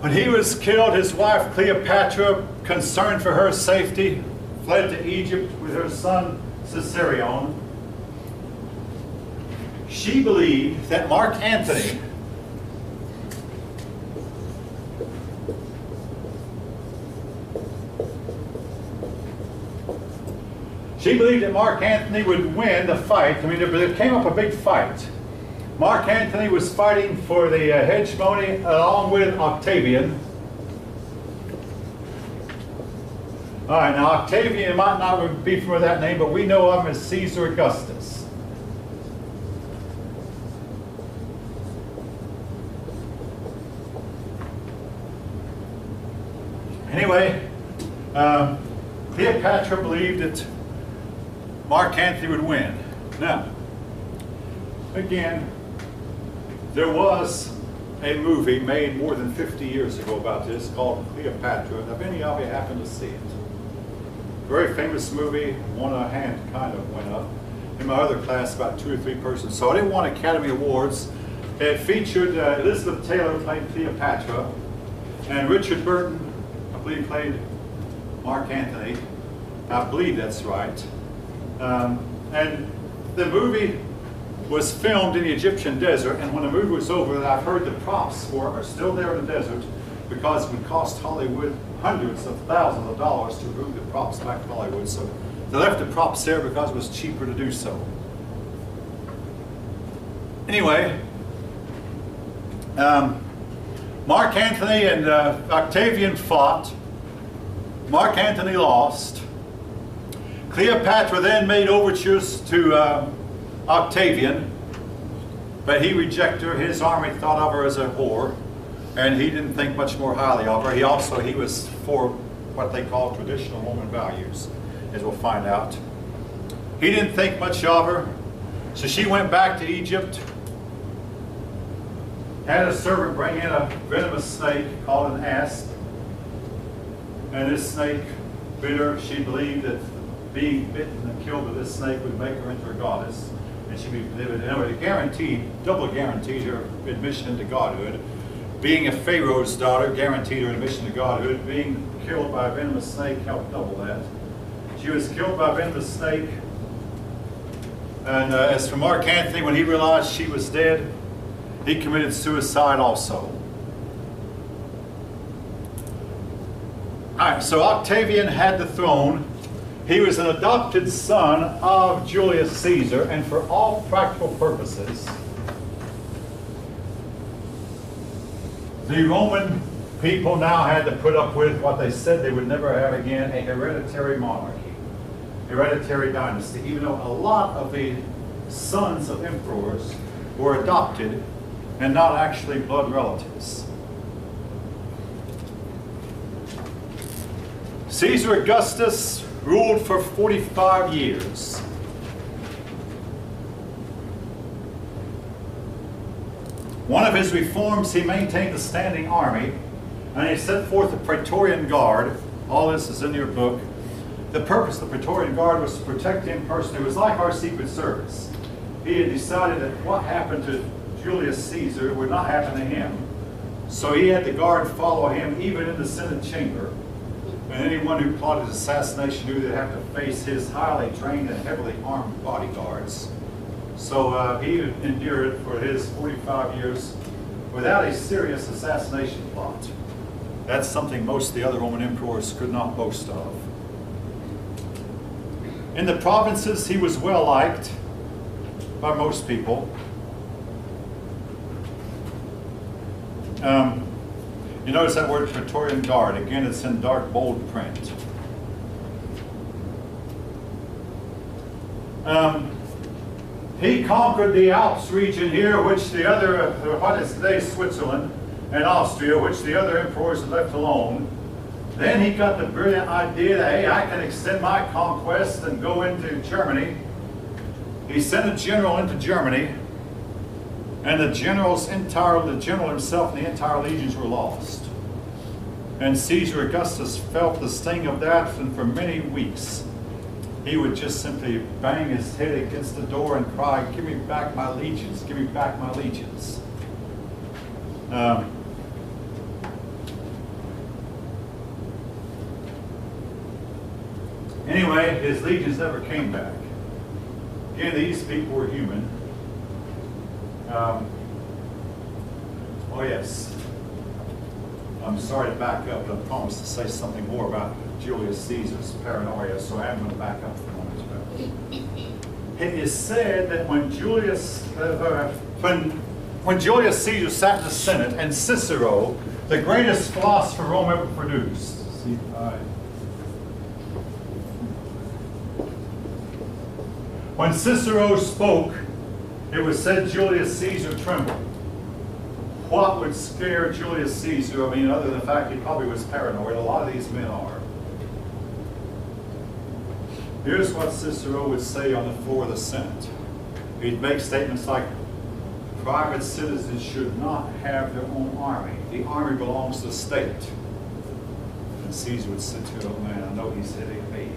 When he was killed, his wife Cleopatra, concerned for her safety, fled to Egypt with her son Caesarion. She believed that Mark Antony would win the fight. I mean, there came up a big fight. Mark Antony was fighting for the hegemony along with Octavian. All right, now Octavian might not be familiar with that name, but we know him as Caesar Augustus. Anyway, Cleopatra believed that Mark Antony would win. Now, again, there was a movie made more than 50 years ago about this called Cleopatra. If any of you happen to see it. Very famous movie. One hand kind of went up. In my other class, about 2 or 3 persons saw it. It won Academy Awards. It featured Elizabeth Taylor played Cleopatra, and Richard Burton, I believe, played Mark Antony. I believe that's right. And the movie was filmed in the Egyptian desert, and when the movie was over, I've heard the props for it are still there in the desert because it would cost Hollywood hundreds of thousands of dollars to move the props back to Hollywood. So they left the props there because it was cheaper to do so. Anyway, Mark Antony and Octavian fought. Mark Antony lost. Cleopatra then made overtures to Octavian, but he rejected her. His army thought of her as a whore, and he didn't think much more highly of her. He was for what they call traditional Roman values, as we'll find out. He didn't think much of her, so she went back to Egypt, had a servant bring in a venomous snake called an asp, and this snake bit her. She believed that being bitten and killed by this snake would make her into a goddess, and she'd be double guaranteed her admission into godhood. Being a Pharaoh's daughter guaranteed her admission to godhood. Being killed by a venomous snake helped double that. She was killed by a venomous snake. And as for Mark Antony, when he realized she was dead, he committed suicide also. All right, so Octavian had the throne. He was an adopted son of Julius Caesar, and for all practical purposes, the Roman people now had to put up with what they said they would never have again, a hereditary monarchy, hereditary dynasty, even though a lot of the sons of emperors were adopted and not actually blood relatives. Caesar Augustus ruled for 45 years. One of his reforms, he maintained a standing army, and he set forth the Praetorian Guard. All this is in your book. The purpose of the Praetorian Guard was to protect him personally. It was like our Secret Service. He had decided that what happened to Julius Caesar would not happen to him. So he had the guard follow him even in the Senate chamber. And anyone who plotted assassination knew they'd have to face his highly trained and heavily armed bodyguards. So he endured for his 45 years without a serious assassination plot. That's something most of the other Roman emperors could not boast of. In the provinces, he was well liked by most people. You notice that word Praetorian Guard. Again, it's in dark, bold print. He conquered the Alps region here, which the other, what is today Switzerland and Austria, which the other emperors had left alone. Then he got the brilliant idea that, hey, I can extend my conquest and go into Germany. He sent a general into Germany, and the general himself and the entire legions were lost. And Caesar Augustus felt the sting of that, and for many weeks he would just simply bang his head against the door and cry, "Give me back my legions, give me back my legions." Anyway, his legions never came back. Again, these people were human. Oh yes. I'm sorry to back up, but I promised to say something more about Julius Caesar's paranoia, so I am going to back up for a moment. It is said that when Julius Caesar sat in the Senate, and Cicero, the greatest philosopher Rome ever produced. See, when Cicero spoke, it was said Julius Caesar trembled. What would scare Julius Caesar? I mean, other than the fact he probably was paranoid, a lot of these men are. Here's what Cicero would say on the floor of the Senate. He'd make statements like, private citizens should not have their own army. The army belongs to the state. And Caesar would sit here, oh man, I know he's hitting me.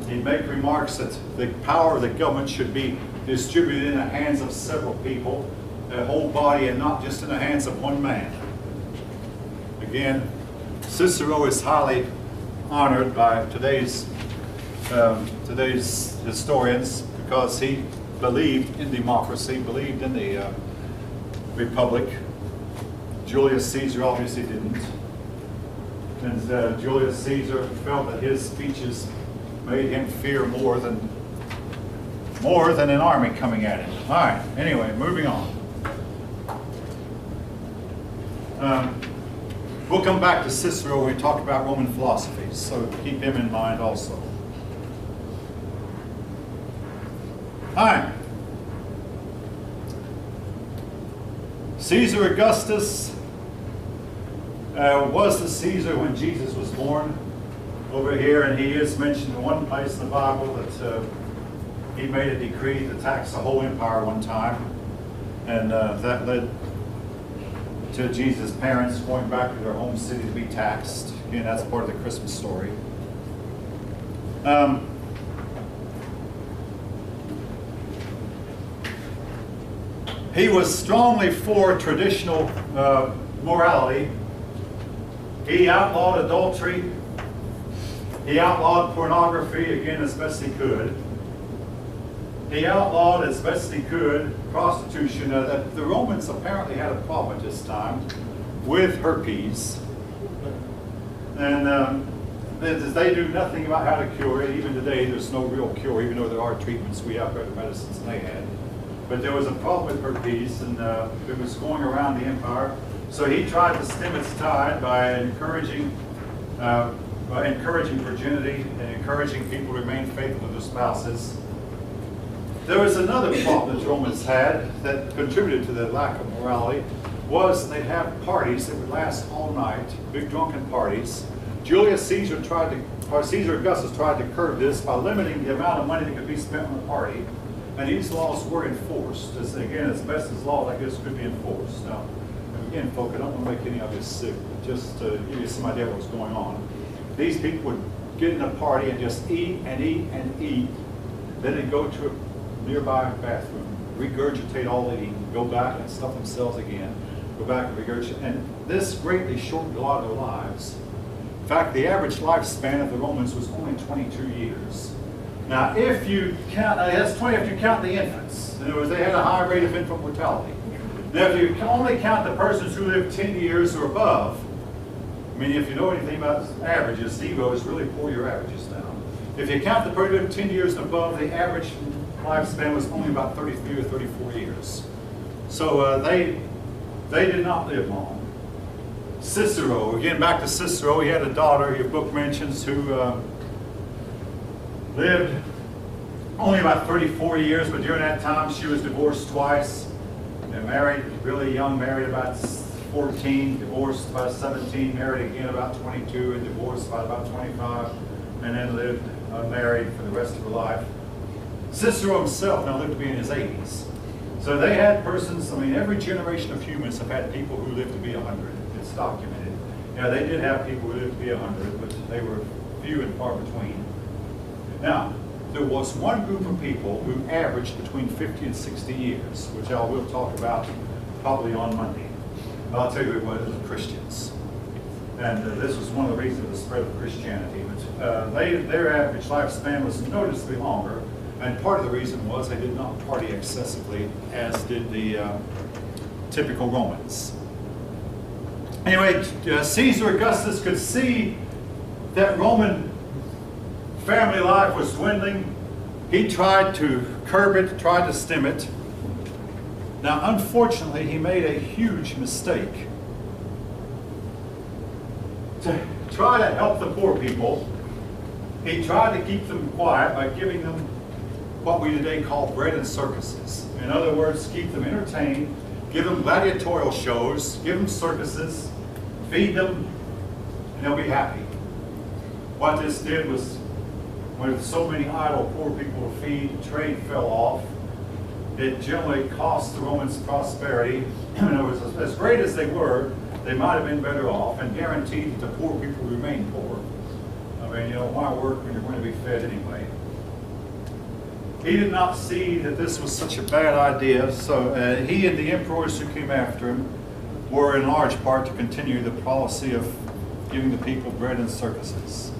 He'd make remarks that the power of the government should be distributed in the hands of several people, the whole body, and not just in the hands of one man. Again, Cicero is highly honored by today's historians because he believed in democracy, believed in the republic. Julius Caesar obviously didn't. And Julius Caesar felt that his speeches made him fear more than an army coming at him. All right, anyway, moving on. We'll come back to Cicero when we talk about Roman philosophy, so keep him in mind also. All right. Caesar Augustus was the Caesar when Jesus was born over here, and he is mentioned in one place in the Bible that he made a decree to tax the whole empire one time, and that led to Jesus' parents going back to their home city to be taxed. Again, that's part of the Christmas story. He was strongly for traditional morality. He outlawed adultery. He outlawed pornography, again, as best he could. He outlawed, as best he could, prostitution. The Romans apparently had a problem at this time with herpes. And they do nothing about how to cure it. Even today, there's no real cure, even though there are treatments. We have better medicines than they had. But there was a problem with herpes, and it was going around the empire. So he tried to stem its tide by encouraging virginity and encouraging people to remain faithful to their spouses. There was another problem that the Romans had that contributed to the lack of morality, was they'd have parties that would last all night, big drunken parties. Caesar Augustus tried to curb this by limiting the amount of money that could be spent on a party. And these laws were enforced. As best as laws like this could be enforced. Now, again, folks, I don't want to make any of this sick, but just to give you some idea of what's going on. These people would get in a party and just eat and eat and eat. Then they'd go to a nearby bathroom, regurgitate all they eat, go back and stuff themselves again, go back and regurgitate. And this greatly shortened a lot of their lives. In fact, the average lifespan of the Romans was only 22 years. Now, if you count, that's 20 if you count the infants. In other words, they had a high rate of infant mortality. Now, if you only count the persons who lived 10 years or above, I mean, if you know anything about averages, zero is really pull your averages down. If you count the person who lived 10 years and above, the average lifespan was only about 33 or 34 years. So they did not live long. Cicero, again, back to Cicero, he had a daughter, your book mentions, who lived only about 34 years, but during that time she was divorced twice. And married really young, married about 14, divorced about 17, married again about 22, and divorced by about 25, and then lived unmarried for the rest of her life. Cicero himself now lived to be in his 80s. So they had persons, I mean, every generation of humans have had people who lived to be 100. It's documented. Yeah, they did have people who lived to be 100, but they were few and far between. Now, there was one group of people who averaged between 50 and 60 years, which I will talk about probably on Monday. But I'll tell you it was the Christians. And this was one of the reasons for the spread of Christianity. But their average lifespan was noticeably longer, and part of the reason was they did not party excessively, as did the typical Romans. Anyway, Caesar Augustus could see that Roman family life was dwindling. He tried to curb it, tried to stem it. Now, unfortunately, he made a huge mistake. To try to help the poor people, he tried to keep them quiet by giving them what we today call bread and circuses. In other words, keep them entertained, give them gladiatorial shows, give them circuses, feed them, and they'll be happy. What this did was, with so many idle poor people to feed, trade fell off. It generally cost the Romans prosperity. And it was as great as they were, they might have been better off, and guaranteed that the poor people remain poor. I mean, you know, why work when you're going to be fed anyway? He did not see that this was such a bad idea, so he and the emperors who came after him were in large part to continue the policy of giving the people bread and circuses.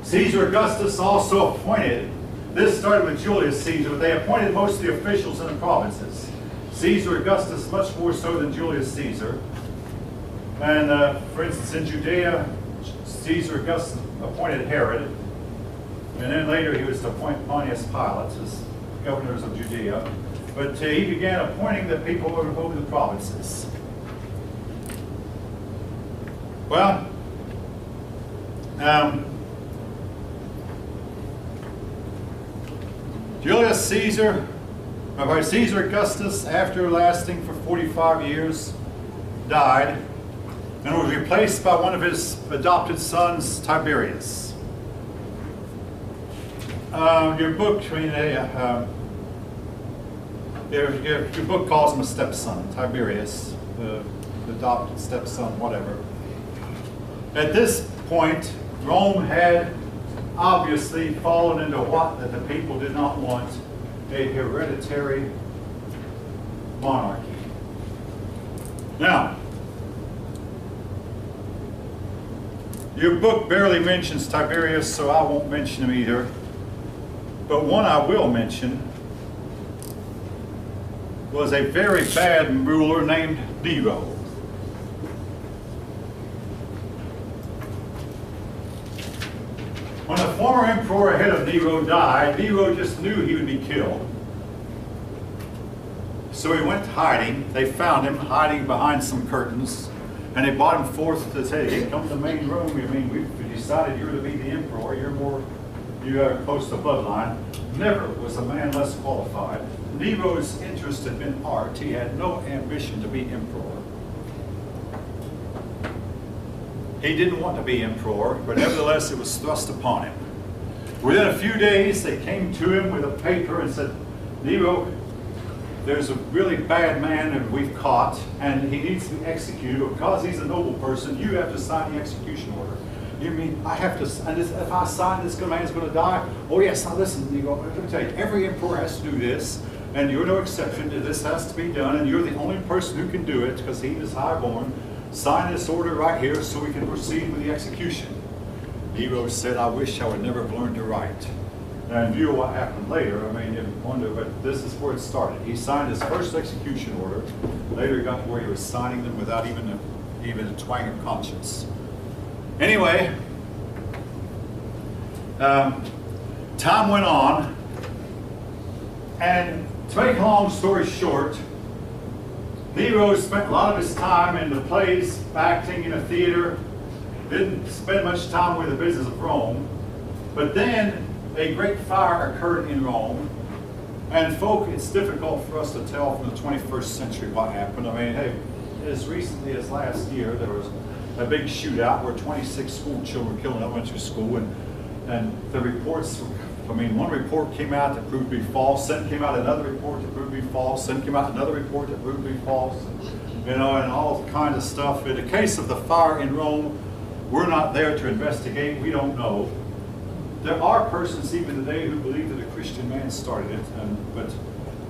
Caesar Augustus also appointed, this started with Julius Caesar, but they appointed most of the officials in the provinces. Caesar Augustus much more so than Julius Caesar. And for instance, in Judea, Caesar Augustus appointed Herod, and then later he was to appoint Pontius Pilate as governors of Judea. But he began appointing the people over the provinces. Well, Julius Caesar, Caesar Augustus, after lasting for 45 years, died and was replaced by one of his adopted sons, Tiberius. Your book, your book calls him a stepson, Tiberius, the adopted stepson, whatever. At this point, Rome had obviously fallen into what that the people did not want, a hereditary monarchy. Now, your book barely mentions Tiberius, so I won't mention him either. But one I will mention was a very bad ruler named Nero. When the former emperor ahead of Nero died, Nero just knew he would be killed. So he went hiding. They found him hiding behind some curtains, and they brought him forth to say, "Hey, come to the main room. I mean, we've decided you're to be the emperor. You are close to bloodline." Never was a man less qualified. Nero's interest had been art. He had no ambition to be emperor. He didn't want to be emperor, but nevertheless it was thrust upon him. Within a few days they came to him with a paper and said, "Nero, there's a really bad man that we've caught, and he needs to be executed. Because he's a noble person, you have to sign the execution order." You mean, I have to, and if I sign this, man's going to die? Oh yes, now listen, Nero, let me tell you, every emperor has to do this, and you're no exception. This has to be done, and you're the only person who can do it, because he is highborn. Sign this order right here so we can proceed with the execution. Nero said, "I wish I would never have learned to write." Now, in view of what happened later, I mean, you wonder, but this is where it started. He signed his first execution order. Later he got to where he was signing them without even a twang of conscience. Anyway, time went on, and to make a long story short, Nero spent a lot of his time in the plays, acting in a theater, didn't spend much time with the business of Rome. But then a great fire occurred in Rome, and folk, it's difficult for us to tell from the 21st century what happened. I mean, hey, as recently as last year, there was a big shootout where 26 school children were killed in elementary school, and the reports, I mean, one report came out that proved to be false, then came out another report that proved to be false, then came out another report that proved to be false, you know, and all kinds of stuff. In the case of the fire in Rome, we're not there to investigate, we don't know. There are persons even today who believe that a Christian man started it, but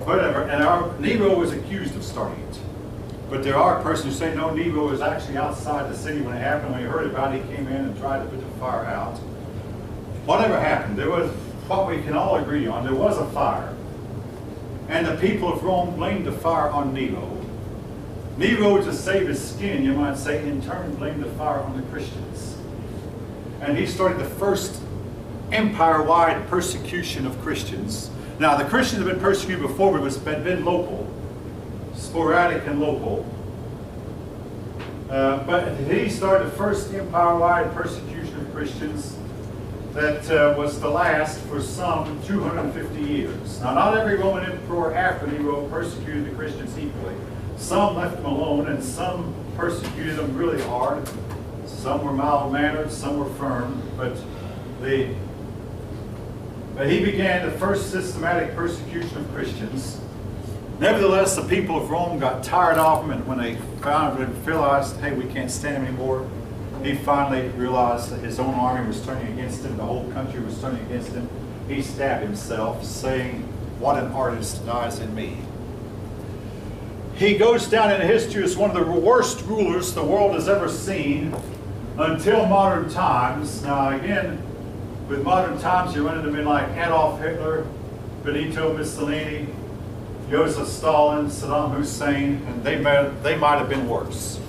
whatever, and Nero was accused of starting it. But there are persons who say, no, Nero was actually outside the city when it happened. When he heard about it, he came in and tried to put the fire out. Whatever happened, there was what we can all agree on. There was a fire. And the people of Rome blamed the fire on Nero. Nero, to save his skin, you might say, in turn blamed the fire on the Christians. And he started the first empire-wide persecution of Christians. Now, the Christians have been persecuted before, but it's been local, sporadic and local. But he started the first empire-wide persecution of Christians that was to last for some 250 years. Now, not every Roman emperor after Nero persecuted the Christians equally. Some left them alone, and some persecuted them really hard. Some were mild-mannered, some were firm, but he began the first systematic persecution of Christians. Nevertheless, the people of Rome got tired of him, and when they realized, hey, we can't stand him anymore, he finally realized that his own army was turning against him, the whole country was turning against him. He stabbed himself, saying, "What an artist dies in me." He goes down in history as one of the worst rulers the world has ever seen until modern times. Now again, with modern times, you run into men like Adolf Hitler, Benito Mussolini, Joseph Stalin, Saddam Hussein, and they might have been worse.